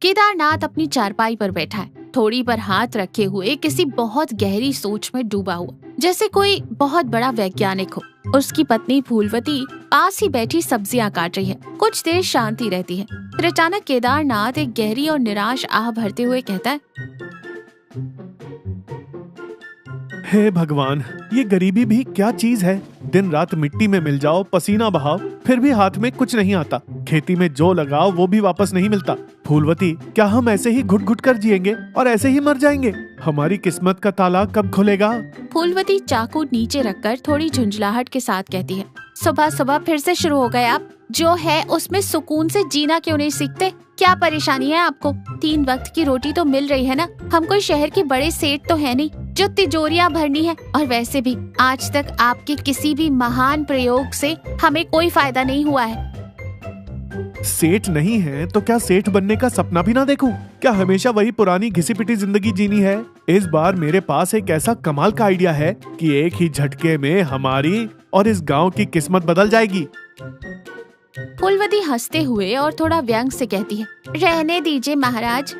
केदारनाथ अपनी चारपाई पर बैठा है, थोड़ी पर हाथ रखे हुए किसी बहुत गहरी सोच में डूबा हुआ, जैसे कोई बहुत बड़ा वैज्ञानिक हो। उसकी पत्नी फूलवती पास ही बैठी सब्जियां काट रही है। कुछ देर शांति रहती है, फिर अचानक केदारनाथ एक गहरी और निराश आह भरते हुए कहता है, हे भगवान, ये गरीबी भी क्या चीज है। दिन रात मिट्टी में मिल जाओ, पसीना बहाओ, फिर भी हाथ में कुछ नहीं आता। खेती में जो लगाओ वो भी वापस नहीं मिलता। फूलवती, क्या हम ऐसे ही घुट घुट कर जिएंगे और ऐसे ही मर जाएंगे? हमारी किस्मत का ताला कब खुलेगा? फूलवती चाकू नीचे रखकर थोड़ी झुंझलाहट के साथ कहती है, सुबह सुबह फिर से शुरू हो गए आप। जो है उसमें सुकून से जीना क्यों नहीं सीखते? क्या परेशानी है आपको? 3 वक्त की रोटी तो मिल रही है ना। हम कोई शहर के बड़े सेठ तो है नहीं जो तिजोरियां भरनी है। और वैसे भी आज तक आपके किसी भी महान प्रयोग से हमें कोई फायदा नहीं हुआ है। सेठ नहीं है तो क्या सेठ बनने का सपना भी ना देखूं? क्या हमेशा वही पुरानी घिसी पिटी जिंदगी जीनी है? इस बार मेरे पास एक ऐसा कमाल का आइडिया है कि एक ही झटके में हमारी और इस गांव की किस्मत बदल जाएगी। फूलवती हंसते हुए और थोड़ा व्यंग से कहती है, रहने दीजिए महाराज।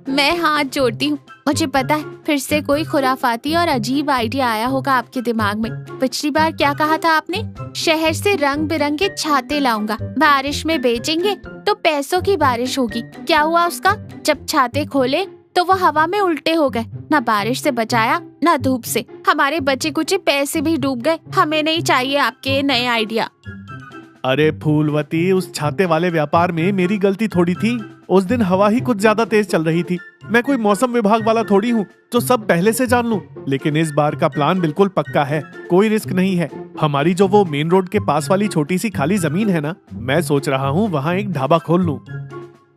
मैं हाथ जोड़ती हूँ। मुझे पता है फिर से कोई खुराफाती और अजीब आइडिया आया होगा आपके दिमाग में। पिछली बार क्या कहा था आपने? शहर से रंग बिरंगे छाते लाऊंगा, बारिश में बेचेंगे तो पैसों की बारिश होगी। क्या हुआ उसका? जब छाते खोले तो वो हवा में उल्टे हो गए। ना बारिश से बचाया ना धूप से। हमारे बचे कुचे पैसे भी डूब गए। हमें नहीं चाहिए आपके नए आइडिया। अरे फूलवती, उस छाते वाले व्यापार में मेरी गलती थोड़ी थी। उस दिन हवा ही कुछ ज्यादा तेज चल रही थी। मैं कोई मौसम विभाग वाला थोड़ी हूँ जो सब पहले से जान लूं। लेकिन इस बार का प्लान बिल्कुल पक्का है, कोई रिस्क नहीं है। हमारी जो वो मेन रोड के पास वाली छोटी सी खाली जमीन है ना, मैं सोच रहा हूँ वहाँ एक ढाबा खोल लूं।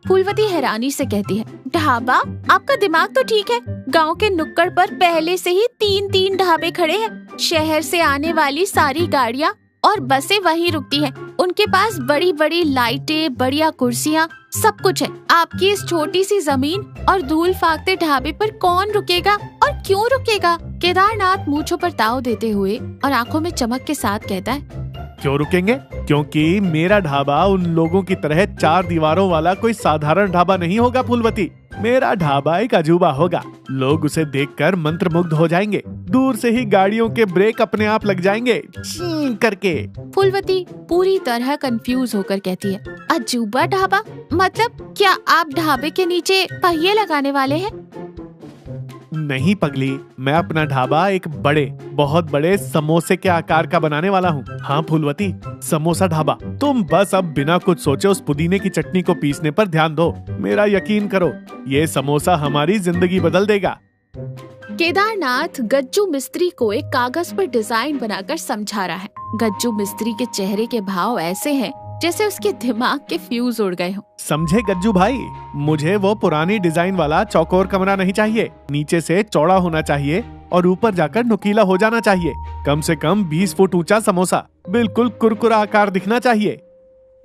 फूलवती हैरानी से कहती है, ढाबा? आपका दिमाग तो ठीक है। गांव के नुक्कड़ पर पहले से ही 3-3 ढाबे खड़े हैं। शहर से आने वाली सारी गाड़ियाँ और बसें वहीं रुकती हैं। उनके पास बड़ी बड़ी लाइटें, बढ़िया कुर्सियाँ, सब कुछ है। आपकी इस छोटी सी जमीन और धूल फाकते ढाबे पर कौन रुकेगा और क्यों रुकेगा? केदारनाथ मूंछों पर ताव देते हुए और आंखों में चमक के साथ कहता है, क्यों रुकेंगे? क्योंकि मेरा ढाबा उन लोगों की तरह 4 दीवारों वाला कोई साधारण ढाबा नहीं होगा फूलवती। मेरा ढाबा एक अजूबा होगा। लोग उसे देखकर मंत्रमुग्ध हो जाएंगे। दूर से ही गाड़ियों के ब्रेक अपने आप लग जाएंगे ची करके। फूलवती पूरी तरह कंफ्यूज होकर कहती है, अजूबा ढाबा? मतलब क्या आप ढाबे के नीचे पहिए लगाने वाले हैं? नहीं पगली, मैं अपना ढाबा एक बड़े, बहुत बड़े समोसे के आकार का बनाने वाला हूँ। हाँ फूलवती, समोसा ढाबा। तुम बस अब बिना कुछ सोचे उस पुदीने की चटनी को पीसने पर ध्यान दो। मेरा यकीन करो, ये समोसा हमारी जिंदगी बदल देगा। केदारनाथ गज्जू मिस्त्री को एक कागज पर डिजाइन बनाकर समझा रहा है। गज्जू मिस्त्री के चेहरे के भाव ऐसे हैं जैसे उसके दिमाग के फ्यूज उड़ गए हों। समझे गज्जू भाई, मुझे वो पुरानी डिजाइन वाला चौकोर कमरा नहीं चाहिए। नीचे से चौड़ा होना चाहिए और ऊपर जाकर नुकीला हो जाना चाहिए। कम से कम 20 फुट ऊंचा समोसा, बिल्कुल कुरकुरा आकार दिखना चाहिए।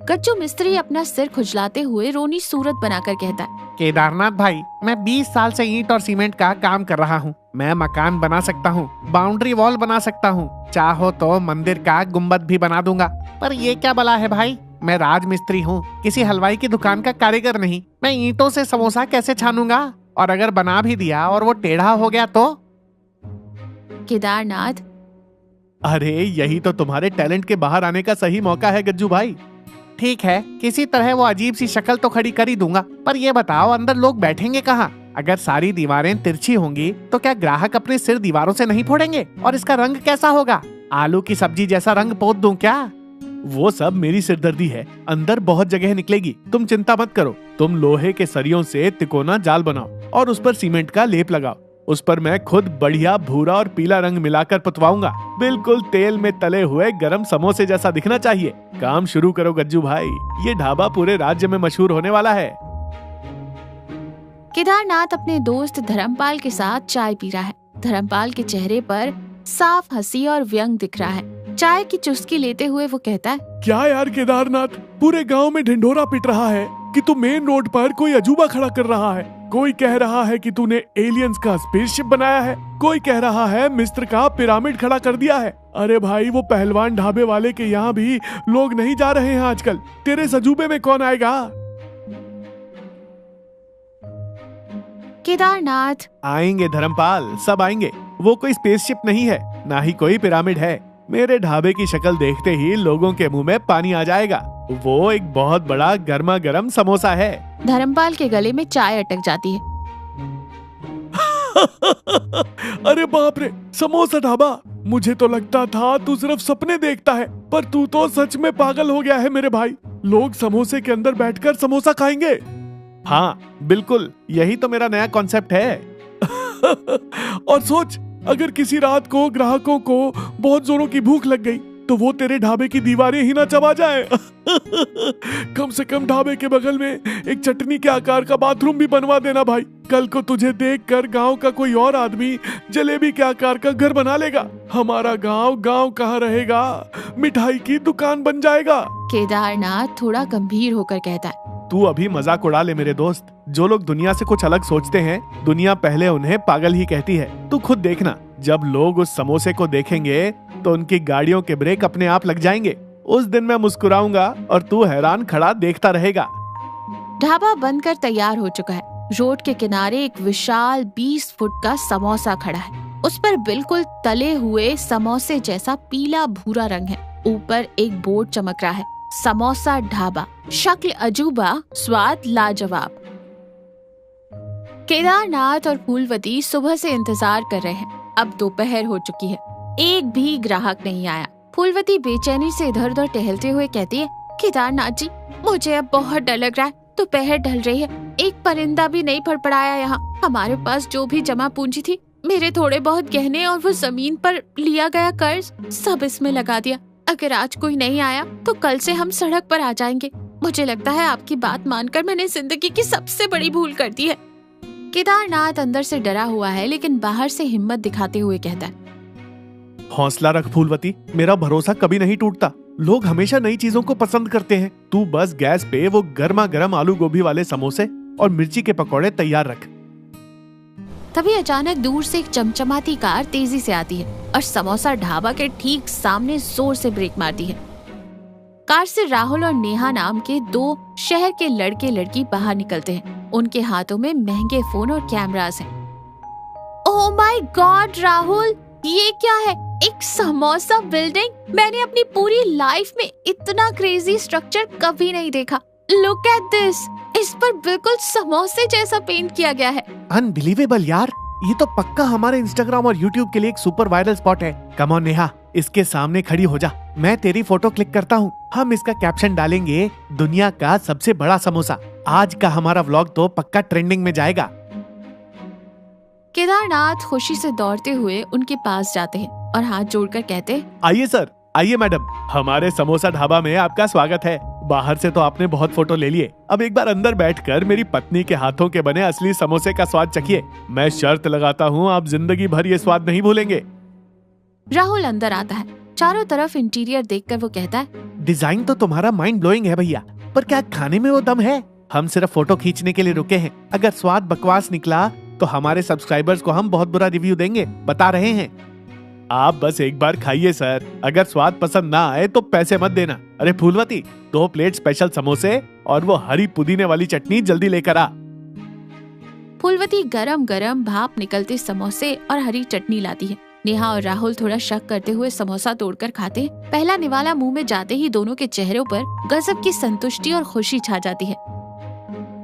गज्जू मिस्त्री अपना सिर खुजलाते हुए रोनी सूरत बनाकर कहता है, केदारनाथ भाई, मैं 20 साल से ईंट और सीमेंट का काम कर रहा हूँ। मैं मकान बना सकता हूँ, बाउंड्री वॉल बना सकता हूँ, चाहो तो मंदिर का गुम्बद भी बना दूंगा। पर ये क्या बला है भाई, मैं राजमिस्त्री हूँ, किसी हलवाई की दुकान का कारीगर नहीं। मैं ईंटों से समोसा कैसे छानूंगा? और अगर बना भी दिया और वो टेढ़ा हो गया तो? केदारनाथ, अरे यही तो तुम्हारे टैलेंट के बाहर आने का सही मौका है गज्जू भाई। ठीक है, किसी तरह वो अजीब सी शक्ल तो खड़ी कर ही दूंगा। पर ये बताओ, अंदर लोग बैठेंगे कहाँ? अगर सारी दीवारें तिरछी होंगी तो क्या ग्राहक अपने सिर दीवारों से नहीं फोड़ेंगे? और इसका रंग कैसा होगा? आलू की सब्जी जैसा रंग पोत दूं क्या? वो सब मेरी सिरदर्दी है। अंदर बहुत जगह निकलेगी, तुम चिंता मत करो। तुम लोहे के सरियों से तिकोना जाल बनाओ और उस पर सीमेंट का लेप लगाओ। उस पर मैं खुद बढ़िया भूरा और पीला रंग मिलाकर पुतवाऊंगा। बिल्कुल तेल में तले हुए गरम समोसे जैसा दिखना चाहिए। काम शुरू करो गज्जू भाई, ये ढाबा पूरे राज्य में मशहूर होने वाला है। केदारनाथ अपने दोस्त धर्मपाल के साथ चाय पी रहा है। धर्मपाल के चेहरे पर साफ हंसी और व्यंग दिख रहा है। चाय की चुस्की लेते हुए वो कहता है, क्या यार केदारनाथ, पूरे गांव में ढिंढोरा पिट रहा है कि तू मेन रोड पर कोई अजूबा खड़ा कर रहा है। कोई कह रहा है कि तूने एलियंस का स्पेसशिप बनाया है, कोई कह रहा है मिस्र का पिरामिड खड़ा कर दिया है। अरे भाई, वो पहलवान ढाबे वाले के यहाँ भी लोग नहीं जा रहे हैं आजकल। तेरे इस अजूबे में कौन आएगा? केदारनाथ। आएंगे धर्मपाल, सब आएंगे। वो कोई स्पेसशिप नहीं है, ना ही कोई पिरामिड है। मेरे ढाबे की शक्ल देखते ही लोगों के मुंह में पानी आ जाएगा। वो एक बहुत बड़ा गर्मा गर्म समोसा है। धर्मपाल के गले में चाय अटक जाती है। अरे बाप रे, समोसा ढाबा! मुझे तो लगता था तू सिर्फ सपने देखता है, पर तू तो सच में पागल हो गया है मेरे भाई। लोग समोसे के अंदर बैठकर समोसा खाएंगे। हाँ बिल्कुल, यही तो मेरा नया कॉन्सेप्ट है। और सोच, अगर किसी रात को ग्राहकों को बहुत जोरों की भूख लग गई तो वो तेरे ढाबे की दीवारें ही ना चबा जाए। कम से कम ढाबे के बगल में एक चटनी के आकार का बाथरूम भी बनवा देना भाई। कल को तुझे देखकर गांव का कोई और आदमी जलेबी के आकार का घर बना लेगा। हमारा गांव गांव कहाँ रहेगा, मिठाई की दुकान बन जाएगा। केदारनाथ थोड़ा गंभीर होकर कहता है। तू अभी मजाक उड़ा ले मेरे दोस्त। जो लोग दुनिया से कुछ अलग सोचते हैं, दुनिया पहले उन्हें पागल ही कहती है। तू खुद देखना, जब लोग उस समोसे को देखेंगे तो उनकी गाड़ियों के ब्रेक अपने आप लग जाएंगे। उस दिन मैं मुस्कुराऊंगा और तू हैरान खड़ा देखता रहेगा। ढाबा बनकर तैयार हो चुका है। रोड के किनारे एक विशाल 20 फुट का समोसा खड़ा है। उस पर बिल्कुल तले हुए समोसे जैसा पीला भूरा रंग है। ऊपर एक बोर्ड चमक रहा है, समोसा ढाबा। शक्ल अजूबा, स्वाद लाजवाब। केदारनाथ और फूलवती सुबह से इंतजार कर रहे हैं। अब दोपहर हो चुकी है, एक भी ग्राहक नहीं आया। फूलवती बेचैनी से इधर उधर टहलते हुए कहती है, केदारनाथ जी, मुझे अब बहुत डर लग रहा है। दोपहर ढल रही है, एक परिंदा भी नहीं फड़फड़ाया यहाँ। हमारे पास जो भी जमा पूंजी थी, मेरे थोड़े बहुत गहने और वो जमीन पर लिया गया कर्ज, सब इसमें लगा दिया। अगर आज कोई नहीं आया तो कल से हम सड़क पर आ जाएंगे। मुझे लगता है आपकी बात मानकर मैंने जिंदगी की सबसे बड़ी भूल कर दी है। केदारनाथ अंदर से डरा हुआ है, लेकिन बाहर से हिम्मत दिखाते हुए कहता है, हौसला रख फूलवती, मेरा भरोसा कभी नहीं टूटता। लोग हमेशा नई चीजों को पसंद करते हैं। तू बस गैस पे वो गर्मा गर्म आलू गोभी वाले समोसे और मिर्ची के पकौड़े तैयार रख। तभी अचानक दूर से एक चमचमाती कार तेजी से आती है और समोसा ढाबा के ठीक सामने जोर से ब्रेक मारती है। कार से राहुल और नेहा नाम के 2 शहर के लड़के लड़की बाहर निकलते हैं। उनके हाथों में महंगे फोन और कैमरास हैं। ओह माय गॉड राहुल, ये क्या है? एक समोसा बिल्डिंग! मैंने अपनी पूरी लाइफ में इतना क्रेजी स्ट्रक्चर कभी नहीं देखा। लुक एट दिस, इस पर बिल्कुल समोसे जैसा पेंट किया गया है। अनबिलीवेबल यार, ये तो पक्का हमारे इंस्टाग्राम और यूट्यूब के लिए एक सुपर वायरल स्पॉट है। कम ऑन नेहा, इसके सामने खड़ी हो जा। मैं तेरी फोटो क्लिक करता हूँ। हम इसका कैप्शन डालेंगे, दुनिया का सबसे बड़ा समोसा। आज का हमारा व्लॉग तो पक्का ट्रेंडिंग में जाएगा। केदारनाथ खुशी से दौड़ते हुए उनके पास जाते हैं और हाथ जोड़कर कहते हैं, आइए सर, आइए मैडम, हमारे समोसा ढाबा में आपका स्वागत है। बाहर से तो आपने बहुत फोटो ले लिए, अब एक बार अंदर बैठकर मेरी पत्नी के हाथों के बने असली समोसे का स्वाद चखिए। मैं शर्त लगाता हूँ आप जिंदगी भर ये स्वाद नहीं भूलेंगे। राहुल अंदर आता है। चारों तरफ इंटीरियर देखकर वो कहता है, डिजाइन तो तुम्हारा माइंड ब्लोइंग है भैया, पर क्या खाने में वो दम है? हम सिर्फ फोटो खींचने के लिए रुके हैं। अगर स्वाद बकवास निकला तो हमारे सब्सक्राइबर्स को हम बहुत बुरा रिव्यू देंगे, बता रहे हैं। आप बस एक बार खाइए सर, अगर स्वाद पसंद ना आए तो पैसे मत देना। अरे फूलवती, 2 प्लेट स्पेशल समोसे और वो हरी पुदीने वाली चटनी जल्दी लेकर आ। फूलवती गरम गरम भाप निकलते समोसे और हरी चटनी लाती है। नेहा और राहुल थोड़ा शक करते हुए समोसा तोड़कर खाते हैं। पहला निवाला मुंह में जाते ही दोनों के चेहरों पर गजब की संतुष्टि और खुशी छा जाती है।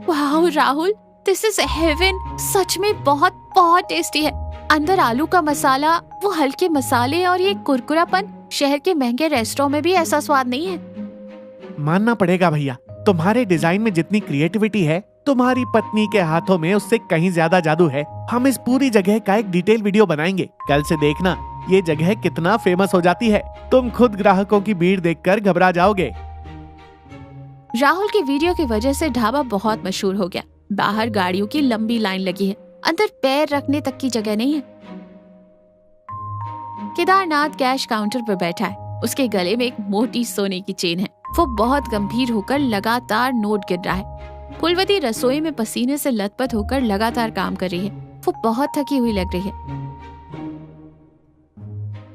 वाह राहुल, दिस इज हेवन। सच में बहुत बहुत टेस्टी है। अंदर आलू का मसाला, वो हल्के मसाले और ये कुरकुरापन, शहर के महंगे रेस्टोरेंट में भी ऐसा स्वाद नहीं है। मानना पड़ेगा भैया, तुम्हारे डिजाइन में जितनी क्रिएटिविटी है, तुम्हारी पत्नी के हाथों में उससे कहीं ज्यादा जादू है। हम इस पूरी जगह का एक डिटेल वीडियो बनाएंगे। कल से देखना ये जगह कितना फेमस हो जाती है। तुम खुद ग्राहकों की भीड़ देखकर घबरा जाओगे। राहुल की वीडियो की वजह से ढाबा बहुत मशहूर हो गया। बाहर गाड़ियों की लंबी लाइन लगी है, अंदर पैर रखने तक की जगह नहीं है। केदारनाथ कैश काउंटर पर बैठा है। उसके गले में एक मोटी सोने की चेन है। वो बहुत गंभीर होकर लगातार नोट गिन रहा है। फूलवती रसोई में पसीने से लथपथ होकर लगातार काम कर रही है। वो बहुत थकी हुई लग रही है।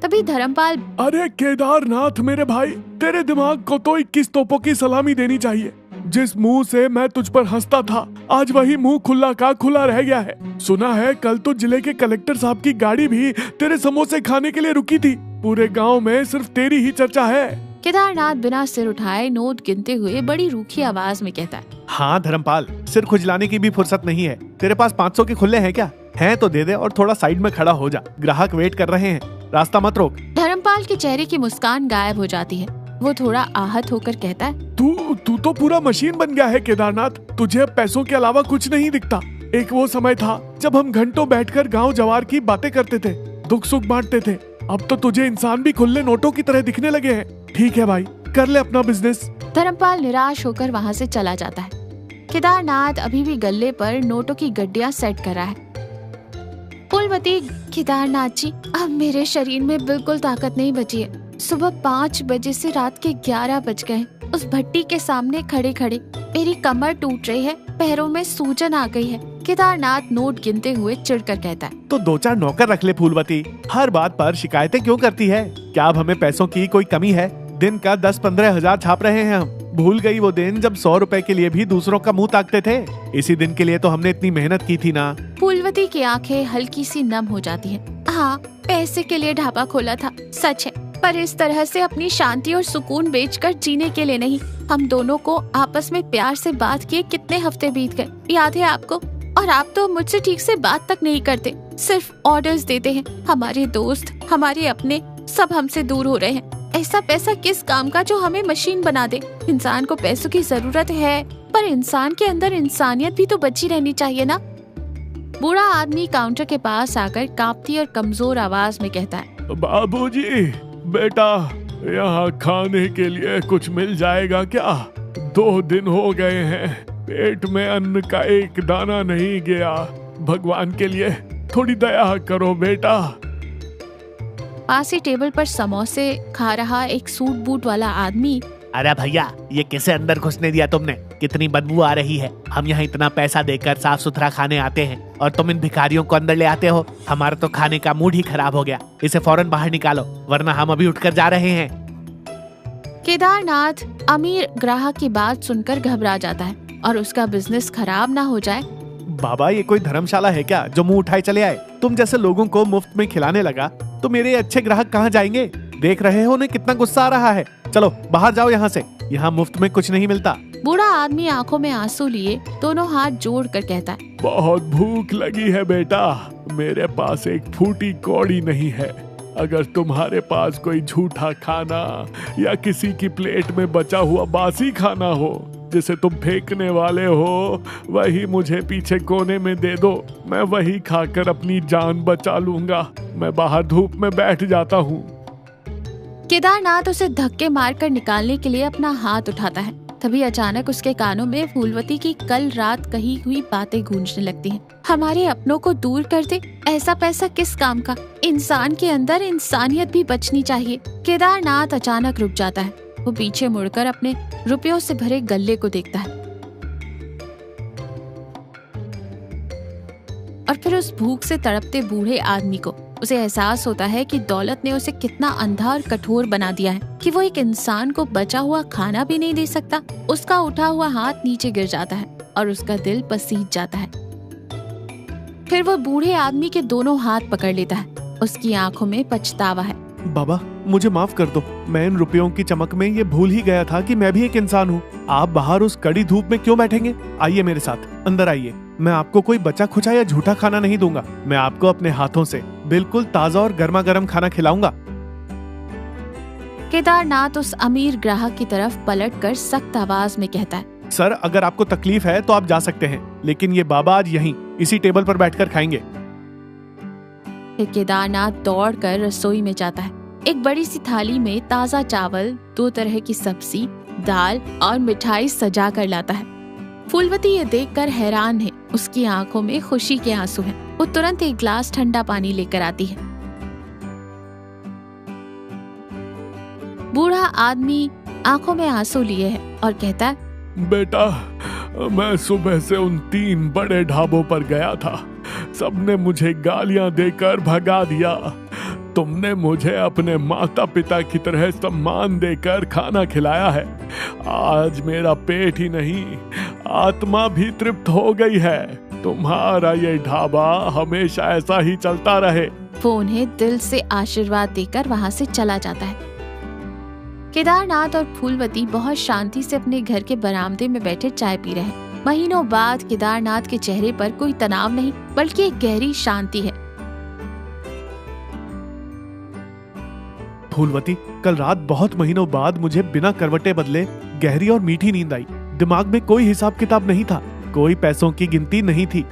तभी धर्मपाल, अरे केदारनाथ मेरे भाई, तेरे दिमाग को तो 21 तोपों की सलामी देनी चाहिए। जिस मुंह से मैं तुझ पर हंसता था, आज वही मुंह खुला का खुला रह गया है। सुना है कल तो जिले के कलेक्टर साहब की गाड़ी भी तेरे समोसे खाने के लिए रुकी थी। पूरे गांव में सिर्फ तेरी ही चर्चा है। केदारनाथ बिना सिर उठाए नोट गिनते हुए बड़ी रूखी आवाज में कहता है, हाँ धर्मपाल, सिर खुजलाने की भी फुर्सत नहीं है। तेरे पास 500 के खुले हैं क्या? हैं तो दे दे और थोड़ा साइड में खड़ा हो जा, ग्राहक वेट कर रहे हैं, रास्ता मत रोक। धर्मपाल के चेहरे की मुस्कान गायब हो जाती है। वो थोड़ा आहत होकर कहता है, तू तो पूरा मशीन बन गया है केदारनाथ। तुझे अब पैसों के अलावा कुछ नहीं दिखता। एक वो समय था जब हम घंटों बैठकर गांव जवार की बातें करते थे, दुख सुख बांटते थे। अब तो तुझे इंसान भी खुले नोटों की तरह दिखने लगे हैं। ठीक है भाई, कर ले अपना बिजनेस। धर्मपाल निराश होकर वहाँ से चला जाता है। केदारनाथ अभी भी गल्ले पर नोटों की गड्डियाँ सेट कर रहा है। फूलवती, केदारनाथ जी, अब मेरे शरीर में बिल्कुल ताकत नहीं बची है। सुबह 5 बजे से रात के 11 बज गए। उस भट्टी के सामने खड़े खड़े मेरी कमर टूट रही है, पैरों में सूजन आ गई है। केदारनाथ नोट गिनते हुए चिढ़कर कहता है, तो 2-4 नौकर रख ले फूलवती। हर बात पर शिकायतें क्यों करती है? क्या अब हमें पैसों की कोई कमी है? दिन का 10-15 हजार छाप रहे हैं हम। भूल गई वो दिन जब 100 रुपए के लिए भी दूसरों का मुंह ताकते थे? इसी दिन के लिए तो हमने इतनी मेहनत की थी ना। फूलवती की आंखें हल्की सी नम हो जाती हैं। हाँ, पैसे के लिए ढाबा खोला था, सच है, पर इस तरह से अपनी शांति और सुकून बेचकर जीने के लिए नहीं। हम दोनों को आपस में प्यार से बात किए कितने हफ्ते बीत गए, याद है आपको? और आप तो मुझसे ठीक से बात तक नहीं करते, सिर्फ ऑर्डर्स देते हैं। हमारे दोस्त, हमारे अपने सब हमसे दूर हो रहे हैं। ऐसा पैसा किस काम का जो हमें मशीन बना दे? इंसान को पैसों की जरूरत है, पर इंसान के अंदर इंसानियत भी तो बची रहनी चाहिए ना। बूढ़ा आदमी काउंटर के पास आकर कांपती और कमजोर आवाज में कहता है, बाबूजी, बेटा, यहाँ खाने के लिए कुछ मिल जाएगा क्या? 2 दिन हो गए हैं, पेट में अन्न का एक दाना नहीं गया। भगवान के लिए थोड़ी दया करो बेटा। पास ही टेबल पर समोसे खा रहा एक सूट बूट वाला आदमी, अरे भैया, ये किसे अंदर घुसने दिया तुमने? कितनी बदबू आ रही है। हम यहाँ इतना पैसा देकर साफ सुथरा खाने आते हैं और तुम इन भिखारियों को अंदर ले आते हो। हमारा तो खाने का मूड ही खराब हो गया। इसे फौरन बाहर निकालो, वरना हम अभी उठकर जा रहे हैं। केदारनाथ अमीर ग्राहक की बात सुनकर घबरा जाता है और उसका बिजनेस खराब ना हो जाए। बाबा, ये कोई धर्मशाला है क्या जो मुंह उठाए चले आए? तुम जैसे लोगों को मुफ्त में खिलाने लगा तो मेरे अच्छे ग्राहक कहाँ जाएंगे? देख रहे हो उन्हें कितना गुस्सा आ रहा है। चलो बाहर जाओ यहाँ से, यहाँ मुफ्त में कुछ नहीं मिलता। बूढ़ा आदमी आंखों में आंसू लिए दोनों हाथ जोड़कर कहता है, बहुत भूख लगी है बेटा। मेरे पास एक फूटी कौड़ी नहीं है। अगर तुम्हारे पास कोई झूठा खाना या किसी की प्लेट में बचा हुआ बासी खाना हो जिसे तुम फेंकने वाले हो, वही मुझे पीछे कोने में दे दो। मैं वही खाकर अपनी जान बचा लूंगा। मैं बाहर धूप में बैठ जाता हूँ। केदारनाथ उसे धक्के मारकर निकालने के लिए अपना हाथ उठाता है। तभी अचानक उसके कानों में फूलवती की कल रात कही हुई बातें गूंजने लगती हैं। हमारे अपनों को दूर कर दे, ऐसा पैसा किस काम का? इंसान के अंदर इंसानियत भी बचनी चाहिए। केदारनाथ अचानक रुक जाता है। वो पीछे मुड़कर अपने रुपयों से भरे गल्ले को देखता है और फिर उस भूख से तड़पते बूढ़े आदमी को उसे एहसास होता है कि दौलत ने उसे कितना अंधा और कठोर बना दिया है कि वो एक इंसान को बचा हुआ खाना भी नहीं दे सकता। उसका उठा हुआ हाथ नीचे गिर जाता है और उसका दिल पसीज जाता है। फिर वो बूढ़े आदमी के दोनों हाथ पकड़ लेता है। उसकी आंखों में पछतावा है। बाबा, मुझे माफ कर दो। मैं इन रुपयों की चमक में ये भूल ही गया था कि मैं भी एक इंसान हूँ। आप बाहर उस कड़ी धूप में क्यों बैठेंगे? आइए मेरे साथ, अंदर आइए। मैं आपको कोई बचा खुचा या झूठा खाना नहीं दूंगा। मैं आपको अपने हाथों से बिल्कुल ताजा और गर्मा गर्म खाना खिलाऊंगा। केदारनाथ उस अमीर ग्राहक की तरफ पलटकर सख्त आवाज में कहता है, सर, अगर आपको तकलीफ है तो आप जा सकते हैं, लेकिन ये बाबा आज यहीं इसी टेबल पर बैठकर खाएंगे। फिर केदारनाथ दौड़कर रसोई में जाता है। एक बड़ी सी थाली में ताजा चावल, 2 तरह की सब्जी, दाल और मिठाई सजा कर लाता है। फूलवती ये देखकर हैरान है। उसकी आंखों में खुशी के आंसू हैं। वो तुरंत एक गिलास ठंडा पानी लेकर आती है। बूढ़ा आदमी आंखों में आंसू लिए है और कहता है, बेटा, मैं सुबह से उन 3 बड़े ढाबों पर गया था। सबने मुझे गालियां देकर भगा दिया। तुमने मुझे अपने माता पिता की तरह सम्मान देकर खाना खिलाया है। आज मेरा पेट ही नहीं, आत्मा भी तृप्त हो गई है। तुम्हारा ये ढाबा हमेशा ऐसा ही चलता रहे। वो उन्हें दिल से आशीर्वाद देकर वहाँ से चला जाता है। केदारनाथ और फूलवती बहुत शांति से अपने घर के बरामदे में बैठे चाय पी रहे हैं। महीनों बाद केदारनाथ के चेहरे पर कोई तनाव नहीं, बल्कि एक गहरी शांति है। फूलवती, कल रात बहुत महीनों बाद मुझे बिना करवटे बदले गहरी और मीठी नींद आई। दिमाग में कोई हिसाब किताब नहीं था, कोई पैसों की गिनती नहीं थी।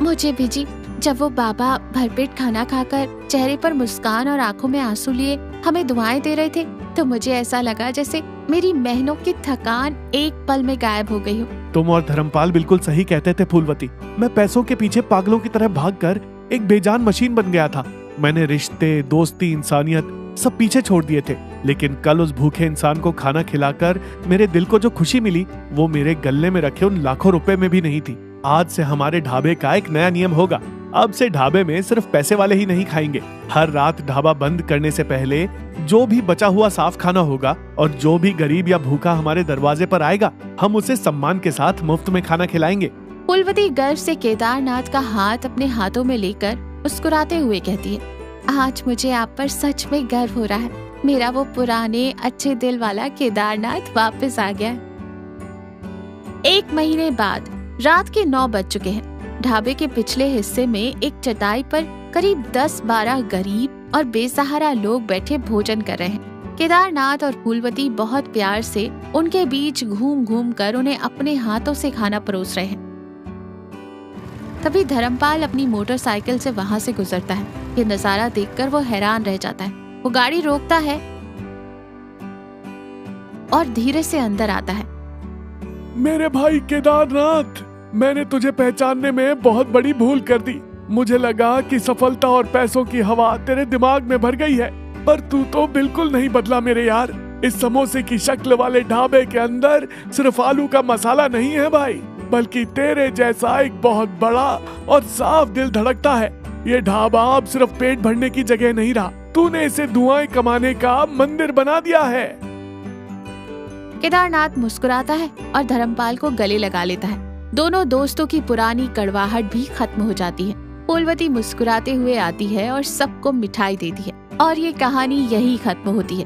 मुझे भी जी, जब वो बाबा भरपेट खाना खाकर चेहरे पर मुस्कान और आंखों में आंसू लिए हमें दुआएं दे रहे थे, तो मुझे ऐसा लगा जैसे मेरी महीनों की थकान एक पल में गायब हो गई हो। तुम और धर्मपाल बिल्कुल सही कहते थे फूलवती। मैं पैसों के पीछे पागलों की तरह भागकर एक बेजान मशीन बन गया था। मैंने रिश्ते, दोस्ती, इंसानियत सब पीछे छोड़ दिए थे। लेकिन कल उस भूखे इंसान को खाना खिलाकर मेरे दिल को जो खुशी मिली, वो मेरे गले में रखे उन लाखों रुपए में भी नहीं थी। आज से हमारे ढाबे का एक नया नियम होगा। अब से ढाबे में सिर्फ पैसे वाले ही नहीं खाएंगे। हर रात ढाबा बंद करने से पहले जो भी बचा हुआ साफ खाना होगा और जो भी गरीब या भूखा हमारे दरवाजे पर आएगा, हम उसे सम्मान के साथ मुफ्त में खाना खिलाएंगे। फूलवती गर्व से केदारनाथ का हाथ अपने हाथों में लेकर मुस्कुराते हुए कहती है, आज मुझे आप पर सच में गर्व हो रहा है। मेरा वो पुराने अच्छे दिल वाला केदारनाथ वापस आ गया। 1 महीने बाद रात के 9 बज चुके हैं। ढाबे के पिछले हिस्से में एक चटाई पर करीब 10-12 गरीब और बेसहारा लोग बैठे भोजन कर रहे हैं। केदारनाथ और फूलवती बहुत प्यार से उनके बीच घूम घूम कर उन्हें अपने हाथों से खाना परोस रहे हैं। तभी धर्मपाल अपनी मोटरसाइकिल से वहाँ से गुजरता है। ये नजारा देखकर वो हैरान रह जाता है। वो गाड़ी रोकता है और धीरे से अंदर आता है। मेरे भाई केदारनाथ, मैंने तुझे पहचानने में बहुत बड़ी भूल कर दी। मुझे लगा कि सफलता और पैसों की हवा तेरे दिमाग में भर गई है, पर तू तो बिल्कुल नहीं बदला मेरे यार। इस समोसे की शक्ल वाले ढाबे के अंदर सिर्फ आलू का मसाला नहीं है भाई, बल्कि तेरे जैसा एक बहुत बड़ा और साफ दिल धड़कता है। ये ढाबा अब सिर्फ पेट भरने की जगह नहीं रहा, तूने इसे दुआएं कमाने का मंदिर बना दिया है। केदारनाथ मुस्कुराता है और धर्मपाल को गले लगा लेता है। दोनों दोस्तों की पुरानी कड़वाहट भी खत्म हो जाती है। फूलवती मुस्कुराते हुए आती है और सबको मिठाई देती है और ये कहानी यही खत्म होती है।